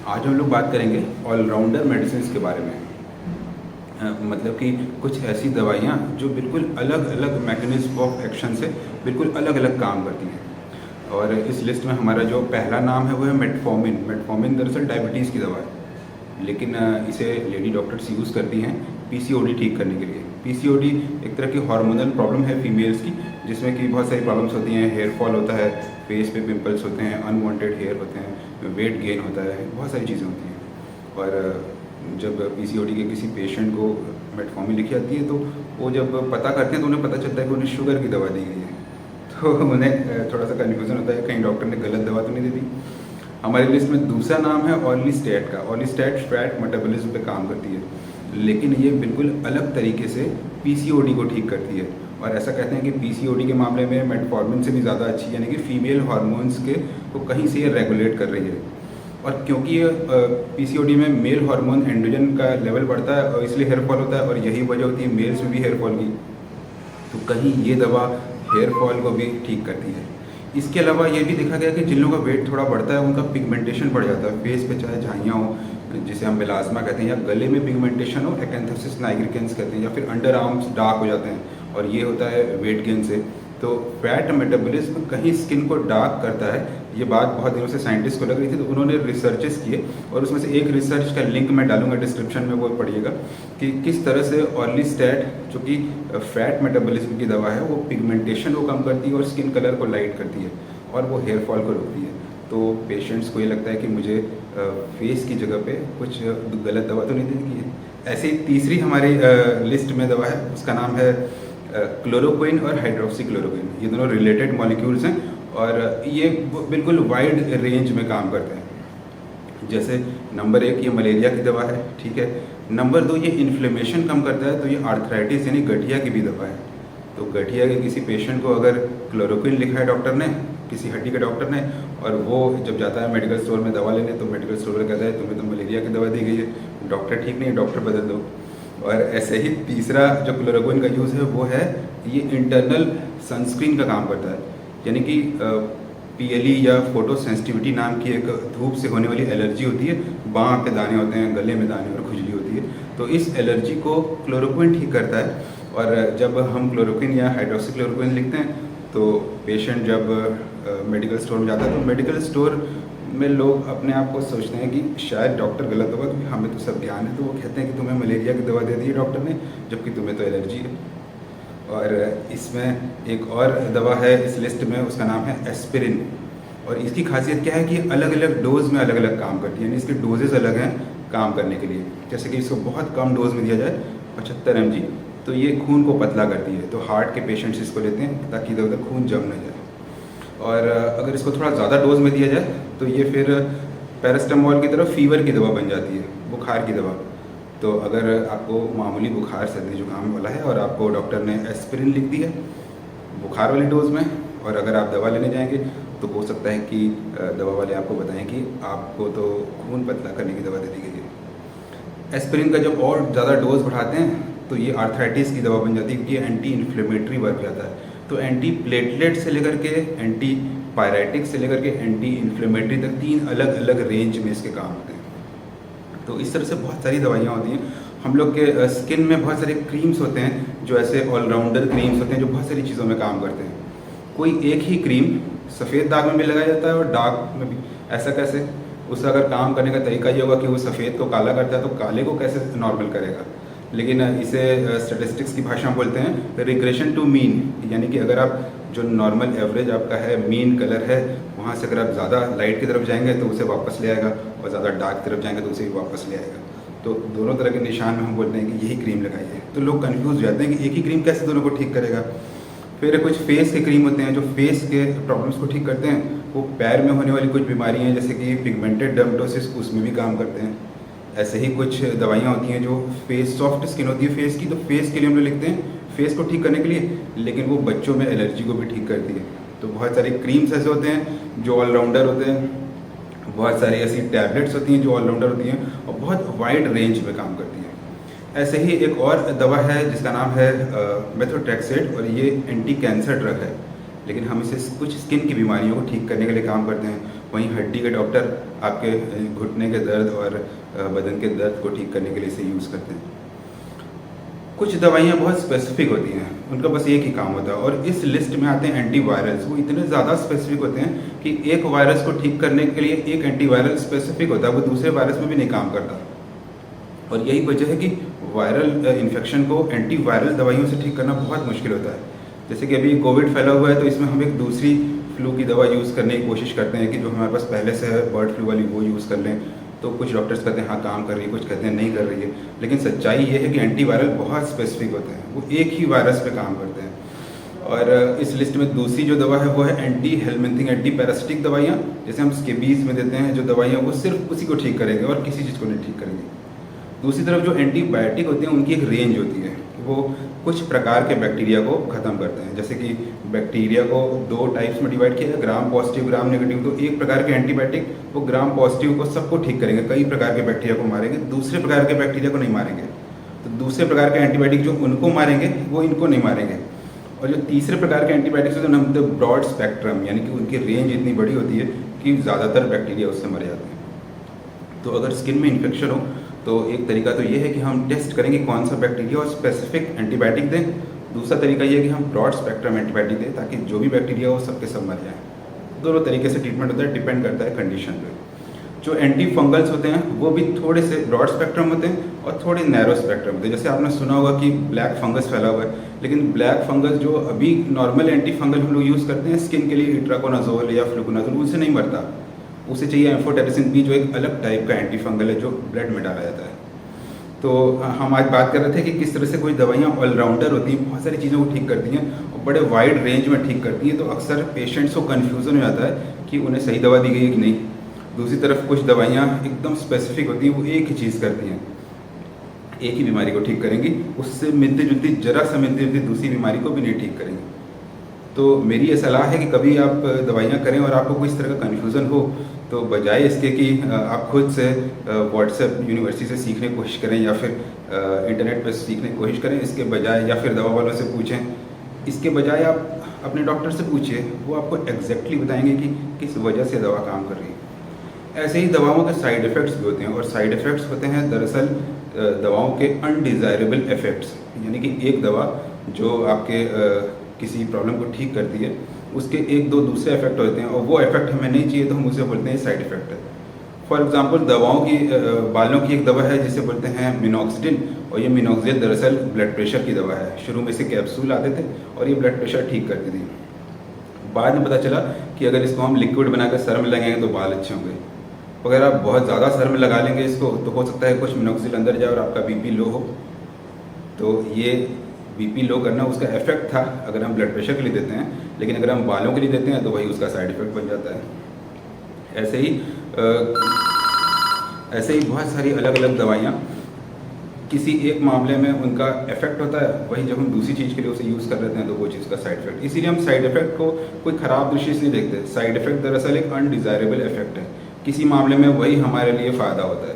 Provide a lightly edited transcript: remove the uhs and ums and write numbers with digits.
आज हम लोग बात करेंगे ऑलराउंडर मेडिसिन के बारे में। मतलब कि कुछ ऐसी दवाइयाँ जो बिल्कुल अलग अलग मैकेनिज्म ऑफ एक्शन से बिल्कुल अलग अलग काम करती हैं। और इस लिस्ट में हमारा जो पहला नाम है वो है मेटफॉर्मिन। मेटफॉर्मिन दरअसल डायबिटीज़ की दवा है, लेकिन इसे लेडी डॉक्टर्स यूज़ करती हैं पीसीओडी ठीक करने के लिए। पीसीओडी एक तरह की हार्मोनल प्रॉब्लम है फीमेल्स की, जिसमें कि बहुत सारी प्रॉब्लम्स होती हैं। हेयर फॉल होता है, फेस पे पिंपल्स होते हैं, अनवांटेड हेयर होते हैं, वेट गेन होता है, बहुत सारी चीज़ें होती हैं। और जब पीसीओडी के किसी पेशेंट को मेटफॉर्मिन लिखी जाती है तो वो जब पता करते हैं तो उन्हें पता चलता है कि उन्हें शुगर की दवा दी गई है। तो उन्हें थोड़ा सा कन्फ्यूज़न होता है कहीं डॉक्टर ने गलत दवा तो नहीं दे दी। हमारी लिस्ट में दूसरा नाम है ऑर्लिस्टेट का। ऑर्लिस्टेट फैट मेटाबॉलिज्म पे काम करती है, लेकिन ये बिल्कुल अलग तरीके से पीसीओडी को ठीक करती है। और ऐसा कहते हैं कि पीसीओडी के मामले में मेटफॉर्मिन से भी ज़्यादा अच्छी, यानी कि फीमेल हार्मोन्स के को कहीं से ये रेगुलेट कर रही है। और क्योंकि ये पीसीओडी में मेल हार्मोन एंड्रोजन का लेवल बढ़ता है और इसलिए हेयर फॉल होता है, और यही वजह होती है मेल्स में भी हेयर फॉल की। तो कहीं ये दवा हेयर फॉल को भी ठीक करती है। इसके अलावा ये भी देखा गया कि जिन लोगों का वेट थोड़ा बढ़ता है उनका पिगमेंटेशन बढ़ जाता है फेस पे, चाहे झाइयाँ हो जिसे हम मेलास्मा कहते हैं, या गले में पिगमेंटेशन हो, एक्एंथोसिस नाइग्रिकेंस कहते हैं, या फिर अंडर आर्म्स डार्क हो जाते हैं, और ये होता है वेट गेन से। तो फैट मेटाबॉलिज्म कहीं स्किन को डार्क करता है। ये बात बहुत दिनों से साइंटिस्ट को लग रही थी, तो उन्होंने रिसर्चेस किए, और उसमें से एक रिसर्च का लिंक मैं डालूंगा डिस्क्रिप्शन में, वो पढ़िएगा कि किस तरह से ऑर्लिस्टेट, जो कि फैट मेटाबॉलिज्म की दवा है, वो पिगमेंटेशन को कम करती है और स्किन कलर को लाइट करती है, और वो हेयर फॉल को रोकती है। तो पेशेंट्स को ये लगता है कि मुझे फेस की जगह पे कुछ गलत दवा तो नहीं दी है। ऐसे ही तीसरी हमारी लिस्ट में दवा है, उसका नाम है क्लोरोक्विन और हाइड्रोक्सीक्लोरोक्विन। ये दोनों रिलेटेड मॉलिक्यूल्स हैं और ये बिल्कुल वाइड रेंज में काम करते हैं। जैसे नंबर 1 ये मलेरिया की दवा है, ठीक है। नंबर 2 ये इन्फ्लेमेशन कम करता है, तो ये आर्थराइटिस यानी गठिया की भी दवा है। तो गठिया के किसी पेशेंट को अगर क्लोरोक्विन लिखा है डॉक्टर ने, किसी हड्डी के डॉक्टर ने, और वो जब जाता है मेडिकल स्टोर में दवा लेने, तो मेडिकल स्टोर वाला कहता है तुम्हें तो मलेरिया की दवा दी गई है, डॉक्टर ठीक नहीं है, डॉक्टर बदल दो। और ऐसे ही तीसरा जो क्लोरोक्विन का यूज़ है वो है ये इंटरनल सनस्क्रीन का काम करता है। यानी कि पीएलई या फोटो सेंसिटिविटी नाम की एक धूप से होने वाली एलर्जी होती है, बाँह पे दाने होते हैं, गले में दाने और खुजली होती है, तो इस एलर्जी को क्लोरोक्विन ठीक करता है। और जब हम क्लोरोक्विन या हाइड्रोक्सीक्लोरोक्विन लिखते हैं तो पेशेंट जब मेडिकल स्टोर में जाता है, तो मेडिकल स्टोर में लोग अपने आप को सोचते हैं कि शायद डॉक्टर गलत होगा, क्योंकि हमें तो सब ज्ञान है, तो वो कहते हैं कि तुम्हें मलेरिया की दवा दे दी है डॉक्टर ने, जबकि तुम्हें तो एलर्जी है। और इसमें एक और दवा है इस लिस्ट में, उसका नाम है एस्पिरिन। और इसकी खासियत क्या है कि अलग अलग डोज में अलग अलग काम करती है, यानी इसके डोजेज़ अलग हैं काम करने के लिए। जैसे कि इसको बहुत कम डोज में दिया जाए 75 mg, तो ये खून को पतला करती है, तो हार्ट के पेशेंट्स इसको लेते हैं ताकि इधर उधर खून जम न जाए। और अगर इसको थोड़ा ज़्यादा डोज में दिया जाए तो ये फिर पैरास्टामोल की तरह फीवर की दवा बन जाती है, बुखार की दवा। तो अगर आपको मामूली बुखार सर्दी जुकाम वाला है और आपको डॉक्टर ने एस्पिरिन लिख दी है बुखार वाली डोज में, और अगर आप दवा लेने जाएंगे तो हो सकता है कि दवा वाले आपको बताएं कि आपको तो खून पतला करने की दवा दे दी गई है। एस्पिरिन का जब और ज़्यादा डोज बढ़ाते हैं तो ये आर्थराइटिस की दवा बन जाती है, क्योंकि ये एंटी इन्फ्लेमेटरी वर्क जाता है। तो एंटी प्लेटलेट से लेकर के एंटी पायरेटिक से लेकर के एंटी इन्फ्लेमेटरी तक 3 अलग अलग रेंज में इसके काम होते हैं। तो इस तरह से बहुत सारी दवाइयाँ होती हैं। हम लोग के स्किन में बहुत सारे क्रीम्स होते हैं जो ऐसे ऑलराउंडर क्रीम्स होते हैं, जो बहुत सारी चीज़ों में काम करते हैं। कोई एक ही क्रीम सफ़ेद दाग में भी लगाया जाता है और डार्क में भी। ऐसा कैसे? उसका अगर काम करने का तरीका ये होगा कि वो सफ़ेद को काला करता है, तो काले को कैसे नॉर्मल करेगा? लेकिन इसे स्टैटिस्टिक्स की भाषा में बोलते हैं रिग्रेशन टू मीन, यानी कि अगर आप जो नॉर्मल एवरेज आपका है, मीन कलर है, वहाँ से अगर आप ज़्यादा लाइट की तरफ जाएंगे तो उसे वापस ले आएगा, और ज़्यादा डार्क की तरफ जाएंगे तो उसे भी वापस ले आएगा। तो दोनों तरह के निशान में हम बोलते हैं कि यही क्रीम लगाइए। तो लोग कन्फ्यूज़ हो जाते हैं कि एक ही क्रीम कैसे दोनों को ठीक करेगा। फिर कुछ फेस के क्रीम होते हैं जो फेस के प्रॉब्लम्स को ठीक करते हैं। वो पैर में होने वाली कुछ बीमारियाँ हैं जैसे कि पिगमेंटेड डर्मेटोसिस, उसमें भी काम करते हैं। ऐसे ही कुछ दवाइयाँ होती हैं जो फेस, सॉफ्ट स्किन होती है फेस की, तो फेस के लिए हम लोग लिखते हैं फेस को ठीक करने के लिए, लेकिन वो बच्चों में एलर्जी को भी ठीक करती है। तो बहुत सारी क्रीम्स ऐसे होते हैं जो ऑलराउंडर होते हैं, बहुत सारी ऐसी टैबलेट्स होती हैं जो ऑलराउंडर होती हैं और बहुत वाइड रेंज में काम करती हैं। ऐसे ही एक और दवा है जिसका नाम है मेथोट्रेक्सेट, और ये एंटी कैंसर ड्रग है, लेकिन हम इसे कुछ स्किन की बीमारियों को ठीक करने के लिए काम करते हैं। वहीं हड्डी के डॉक्टर आपके घुटने के दर्द और बदन के दर्द को ठीक करने के लिए इसे यूज़ करते हैं। कुछ दवाइयाँ बहुत स्पेसिफिक होती हैं, उनका बस एक ही काम होता है, और इस लिस्ट में आते हैं एंटीवायरल्स। वो इतने ज़्यादा स्पेसिफिक होते हैं कि एक वायरस को ठीक करने के लिए एक एंटीवायरल स्पेसिफिक होता है, वो दूसरे वायरस में भी नहीं काम करता। और यही वजह है कि वायरल इन्फेक्शन को एंटीवायरल दवाइयों से ठीक करना बहुत मुश्किल होता है। जैसे कि अभी कोविड फैला हुआ है, तो इसमें हम एक दूसरी फ्लू की दवा यूज़ करने की कोशिश करते हैं कि जो हमारे पास पहले से है बर्ड फ्लू वाली, वो यूज़ कर लें। तो कुछ डॉक्टर्स कहते हैं हाँ काम कर रही है, कुछ कहते हैं नहीं कर रही है। लेकिन सच्चाई ये है कि एंटीवायरल बहुत स्पेसिफिक होते हैं, वो एक ही वायरस पे काम करते हैं। और इस लिस्ट में दूसरी जो दवा है वो है एंटी हेलमिंथिंग, एंटी पैरासिटिक दवाइयाँ। जैसे हम स्केबीज में देते हैं जो दवाइयाँ, वो सिर्फ उसी को ठीक करेंगे और किसी चीज़ को नहीं ठीक करेंगे। दूसरी तरफ जो एंटीबायोटिक होते हैं उनकी एक रेंज होती है, वो कुछ प्रकार के बैक्टीरिया को ख़त्म करते हैं। जैसे कि बैक्टीरिया को 2 टाइप्स में डिवाइड किया है, ग्राम पॉजिटिव, ग्राम नेगेटिव। तो एक प्रकार के एंटीबायोटिक वो ग्राम पॉजिटिव को सबको ठीक करेंगे, कई प्रकार के बैक्टीरिया को मारेंगे, दूसरे प्रकार के बैक्टीरिया को नहीं मारेंगे। तो दूसरे प्रकार के एंटीबायोटिक जो उनको मारेंगे वो इनको नहीं मारेंगे। और जो तीसरे प्रकार के एंटीबायोटिक्स होते हैं हम ब्रॉड स्पेक्ट्रम, यानी कि उनकी रेंज इतनी बड़ी होती है कि ज़्यादातर बैक्टीरिया उससे मर जाते हैं। तो अगर स्किन में इन्फेक्शन हो तो एक तरीका तो ये है कि हम टेस्ट करेंगे कौन सा बैक्टीरिया और स्पेसिफिक एंटीबायोटिक दें। दूसरा तरीका ये है कि हम ब्रॉड स्पेक्ट्रम एंटीबायोटिक दें ताकि जो भी बैक्टीरिया हो सबके सब मर जाएँ। दोनों तरीके से ट्रीटमेंट होता है, डिपेंड करता है कंडीशन पे। जो एंटी फंगल्स होते हैं वो भी थोड़े से ब्रॉड स्पेक्ट्रम होते हैं और थोड़े नैरो स्पेक्ट्रम होते हैं। जैसे आपने सुना होगा कि ब्लैक फंगस फैला हुआ है, लेकिन ब्लैक फंगस जो अभी नॉर्मल एंटी फंगल हम लोग यूज़ करते हैं स्किन के लिए, इट्राकोनाजोल या फ्लुकोनाजोल, उससे नहीं मरता। उसे चाहिए एम्फोटेरिसिन बी, जो एक अलग टाइप का एंटी फंगल है जो ब्लड में डाला जाता है। तो हम आज बात कर रहे थे कि किस तरह से कोई दवाइयाँ ऑलराउंडर होती हैं, बहुत सारी चीज़ों को ठीक करती हैं और बड़े वाइड रेंज में ठीक करती हैं। तो अक्सर पेशेंट्स को कन्फ्यूज़न हो जाता है कि उन्हें सही दवा दी गई है कि नहीं। दूसरी तरफ कुछ दवाइयाँ एकदम स्पेसिफिक होती हैं, वो एक ही चीज़ करती हैं, एक ही बीमारी को ठीक करेंगी, उससे मिलती जुलती, जरा सा मिलती जुलती दूसरी बीमारी को भी नहीं ठीक करेंगी। तो मेरी ये सलाह है कि कभी आप दवाइयाँ करें और आपको कोई इस तरह का कन्फ्यूज़न हो तो बजाय इसके कि आप खुद से व्हाट्सएप यूनिवर्सिटी से सीखने की कोशिश करें या फिर इंटरनेट पर सीखने की कोशिश करें, इसके बजाय, या फिर दवा वालों से पूछें, इसके बजाय आप अपने डॉक्टर से पूछिए, वो आपको एग्जैक्टली बताएंगे कि किस वजह से दवा काम कर रही है। ऐसे ही दवाओं के साइड इफ़ेक्ट्स भी होते हैं, और साइड इफ़ेक्ट्स होते हैं दरअसल दवाओं के अनडिज़ायरेबल इफ़ेक्ट्स, यानी कि एक दवा जो आपके किसी प्रॉब्लम को ठीक करती है उसके 1-2 दूसरे इफेक्ट होते हैं, और वो इफेक्ट हमें नहीं चाहिए तो हम उसे बोलते हैं साइड इफेक्ट है। फॉर एग्जांपल दवाओं की बालों की एक दवा है जिसे बोलते हैं मिनॉक्सिडिल, और ये मिनॉक्सिडिल दरअसल ब्लड प्रेशर की दवा है। शुरू में से कैप्सूल आते थे और ये ब्लड प्रेशर ठीक करती थी। बाद में पता चला कि अगर इसको हम लिक्विड बनाकर सर में लगाएंगे तो बाल अच्छे होंगे। अगर आप बहुत ज़्यादा सर में लगा लेंगे इसको तो हो सकता है कुछ मिनॉक्सिडिल अंदर जाए और आपका बीपी लो हो। तो ये बीपी लो करना उसका इफेक्ट था अगर हम ब्लड प्रेशर के लिए देते हैं, लेकिन अगर हम बालों के लिए देते हैं तो वही उसका साइड इफेक्ट बन जाता है। ऐसे ही बहुत सारी अलग अलग दवाइयाँ किसी एक मामले में उनका इफेक्ट होता है, वही जब हम दूसरी चीज़ के लिए उसे यूज़ कर लेते हैं तो वो चीज़ का साइड इफेक्ट। इसीलिए हम साइड इफेक्ट को कोई ख़राब दृष्टि से नहीं देखते। साइड इफेक्ट दरअसल एक अनडिज़ायरेबल इफेक्ट है, किसी मामले में वही हमारे लिए फ़ायदा होता है।